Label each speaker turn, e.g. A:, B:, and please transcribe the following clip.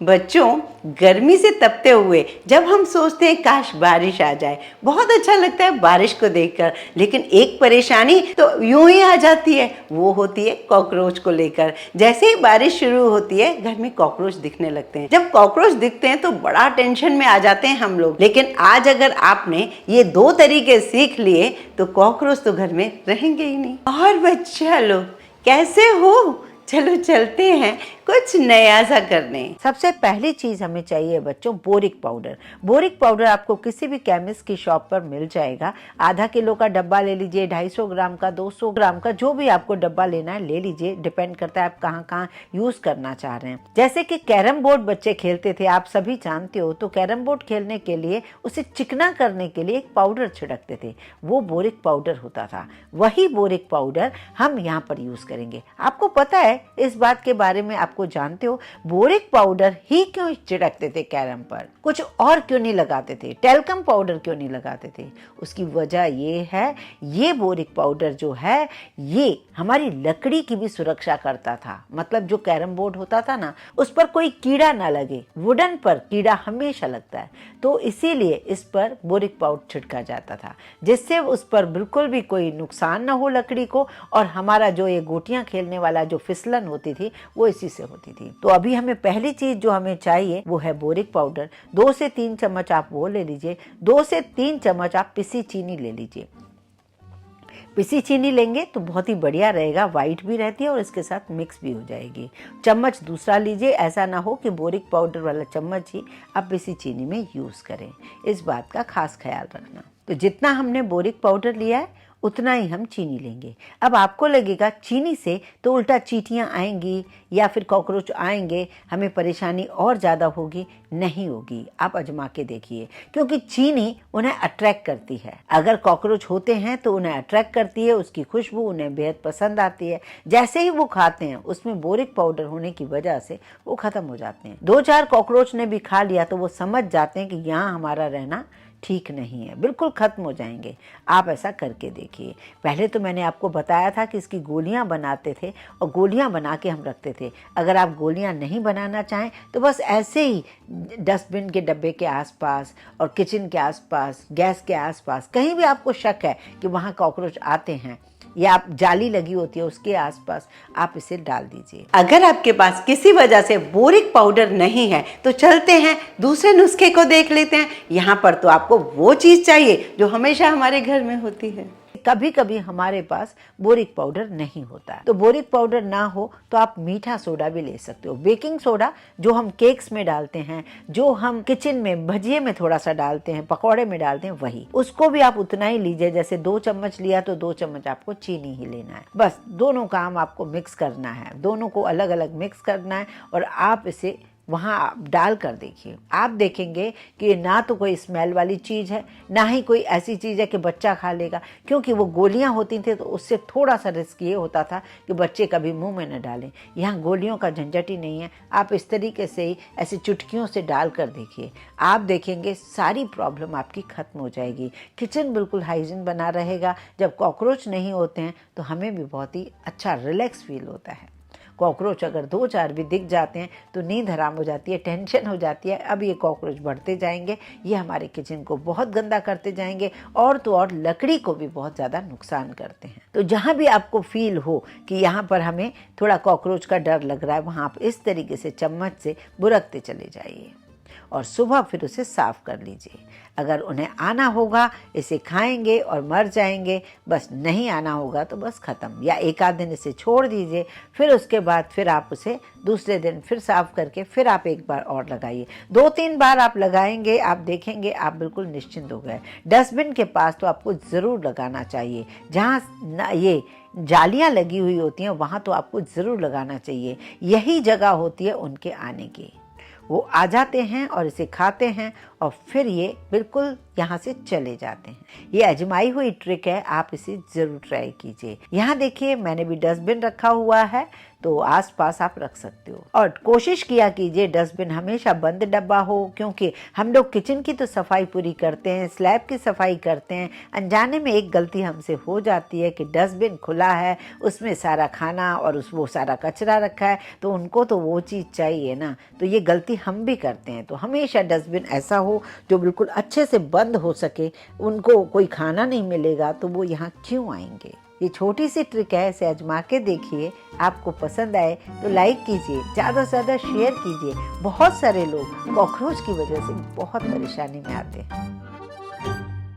A: बच्चों, गर्मी से तपते हुए जब हम सोचते हैं काश बारिश आ जाए, बहुत अच्छा लगता है बारिश को देखकर। लेकिन एक परेशानी तो यूं ही आ जाती है, वो होती है कॉकरोच को लेकर। जैसे ही बारिश शुरू होती है, घर में कॉकरोच दिखने लगते हैं। जब कॉकरोच दिखते हैं तो बड़ा टेंशन में आ जाते हैं हम लोग। लेकिन आज अगर आपने ये 2 तरीके सीख लिए तो कॉकरोच तो घर में रहेंगे ही नहीं। और बच्चा लोग कैसे हो? चलो चलते हैं कुछ नया सा करने।
B: सबसे पहली चीज हमें चाहिए बच्चों बोरिक पाउडर। बोरिक पाउडर आपको किसी भी केमिस्ट की शॉप पर मिल जाएगा। आधा किलो का डब्बा ले लीजिए, 250 ग्राम का, 200 ग्राम का, जो भी आपको डब्बा लेना है ले लीजिए। डिपेंड करता है आप कहाँ कहाँ यूज करना चाह रहे हैं। जैसे कि कैरम बोर्ड बच्चे खेलते थे, आप सभी जानते हो, तो कैरम बोर्ड खेलने के लिए उसे चिकना करने के लिए एक पाउडर छिड़कते थे, वो बोरिक पाउडर होता था। वही बोरिक पाउडर हम यहाँ पर यूज करेंगे। आपको पता है इस बात के बारे में, आपको जानते हो बोरिक पाउडर ही क्यों छिड़कते थे कैरम पर, कुछ और क्यों नहीं लगाते थे, टेल्कम पाउडर क्यों नहीं लगाते थे? उसकी वजह ये है, ये बोरिक पाउडर जो है ये हमारी लकड़ी की भी सुरक्षा करता था। मतलब जो कैरम बोर्ड होता था ना, उस पर कोई कीड़ा ना लगे। वुडन पर कीड़ा हमेशा लगता है, तो इसीलिए इस पर बोरिक पाउडर छिड़का जाता था, जिससे उस पर बिल्कुल भी कोई नुकसान ना हो लकड़ी को। और हमारा जो ये गोटियां खेलने वाला जो फिसलन होती थी वो इसी से होती थी। तो अभी हमें पहली चीज जो हमें चाहिए वो है बोरिक पाउडर। 2 से 3 चम्मच आप वो ले लीजिए। 2 से 3 चम्मच आप पिसी चीनी ले लीजिए। पिसी चीनी लेंगे तो बहुत ही बढ़िया रहेगा, वाइट भी रहती है और इसके साथ मिक्स भी हो जाएगी। चम्मच दूसरा लीजिए, ऐसा ना हो कि बोरिक पाउडर वाला चम्मच ही आप पिसी चीनी में यूज करें, इस बात का खास ख्याल रखना। तो जितना हमने बोरिक पाउडर लिया है उतना ही हम चीनी लेंगे। अब आपको लगेगा चीनी से तो उल्टा चींटियां आएंगी या फिर कॉकरोच आएंगे, हमें परेशानी और ज़्यादा होगी। नहीं होगी, आप आजमा के देखिए, क्योंकि चीनी उन्हें अट्रैक्ट करती है। अगर कॉकरोच होते हैं तो उन्हें अट्रैक्ट करती है, उसकी खुशबू उन्हें बेहद पसंद आती है। जैसे ही वो खाते हैं, उसमें बोरिक पाउडर होने की वजह से वो खत्म हो जाते हैं। 2-4 कॉकरोच ने भी खा लिया तो वो समझ जाते हैं कि यहाँ हमारा रहना ठीक नहीं है, बिल्कुल खत्म हो जाएंगे। आप ऐसा करके देखिए। पहले तो मैंने आपको बताया था कि इसकी गोलियां बनाते थे और गोलियां बना के हम रखते थे। अगर आप गोलियां नहीं बनाना चाहें तो बस ऐसे ही डस्टबिन के डब्बे के आसपास और किचन के आसपास, गैस के आसपास, कहीं भी आपको शक है कि वहाँ कॉकरोच आते हैं या आप जाली लगी होती है उसके आसपास, आप इसे डाल दीजिए।
A: अगर आपके पास किसी वजह से बोरिक पाउडर नहीं है तो चलते हैं दूसरे नुस्खे को देख लेते हैं। यहाँ पर तो आपको वो चीज चाहिए जो हमेशा हमारे घर में होती है।
B: कभी कभी हमारे पास बोरिक पाउडर नहीं होता, तो बोरिक पाउडर ना हो तो आप मीठा सोडा भी ले सकते हो। बेकिंग सोडा जो हम केक्स में डालते हैं, जो हम किचन में भजिए में थोड़ा सा डालते हैं, पकौड़े में डालते हैं, वही, उसको भी आप उतना ही लीजिए। जैसे 2 चम्मच लिया तो 2 चम्मच आपको चीनी ही लेना है। बस दोनों काम आपको मिक्स करना है, दोनों को अलग अलग मिक्स करना है और आप इसे वहाँ डाल कर देखिए। आप देखेंगे कि ना तो कोई स्मेल वाली चीज़ है, ना ही कोई ऐसी चीज़ है कि बच्चा खा लेगा, क्योंकि वो गोलियां होती थी तो उससे थोड़ा सा रिस्क ये होता था कि बच्चे कभी मुंह में न डालें। यहाँ गोलियों का झंझट ही नहीं है। आप इस तरीके से ही ऐसी चुटकियों से डाल कर देखिए, आप देखेंगे सारी प्रॉब्लम आपकी खत्म हो जाएगी। किचन बिल्कुल हाइजीन बना रहेगा। जब कॉकरोच नहीं होते हैं तो हमें भी बहुत ही अच्छा रिलैक्स फील होता है। कॉकरोच अगर 2-4 भी दिख जाते हैं तो नींद हराम हो जाती है, टेंशन हो जाती है। अब ये कॉकरोच बढ़ते जाएंगे, ये हमारे किचन को बहुत गंदा करते जाएंगे और तो और लकड़ी को भी बहुत ज़्यादा नुकसान करते हैं। तो जहाँ भी आपको फील हो कि यहाँ पर हमें थोड़ा कॉकरोच का डर लग रहा है, वहाँ आप इस तरीके से चम्मच से बुरकते चले जाइए और सुबह फिर उसे साफ कर लीजिए। अगर उन्हें आना होगा इसे खाएंगे और मर जाएंगे, बस नहीं आना होगा तो बस ख़त्म, या एक आध दिन इसे छोड़ दीजिए। फिर उसके बाद फिर आप उसे दूसरे दिन फिर साफ करके फिर आप एक बार और लगाइए। 2-3 बार आप लगाएंगे, आप देखेंगे आप बिल्कुल निश्चिंत हो गए। डस्टबिन के पास तो आपको ज़रूर लगाना चाहिए। जहाँ ये जालियाँ लगी हुई होती हैं वहाँ तो आपको ज़रूर लगाना चाहिए। यही जगह होती है उनके आने की। वो आ जाते हैं और इसे खाते हैं और फिर ये बिल्कुल यहाँ से चले जाते हैं। ये आजमाई हुई ट्रिक है, आप इसे जरूर ट्राई कीजिए। यहाँ देखिए मैंने भी डस्टबिन रखा हुआ है, तो आसपास आप रख सकते हो। और कोशिश किया कीजिए डस्टबिन हमेशा बंद डब्बा हो, क्योंकि हम लोग किचन की तो सफाई पूरी करते हैं, स्लैब की सफाई करते हैं, अनजाने में एक गलती हमसे हो जाती है कि डस्टबिन खुला है, उसमें सारा खाना और वो सारा कचरा रखा है, तो उनको तो वो चीज़ चाहिए ना, तो ये गलती हम भी करते हैं। तो हमेशा डस्टबिन ऐसा हो जो बिल्कुल अच्छे से बंद हो सके, उनको कोई खाना नहीं मिलेगा तो वो यहाँ क्यों आएंगे। ये छोटी सी ट्रिक है, इसे आजमा के देखिए। आपको पसंद आए तो लाइक कीजिए, ज़्यादा से ज़्यादा शेयर कीजिए। बहुत सारे लोग कॉकरोच की वजह से बहुत परेशानी में आते हैं।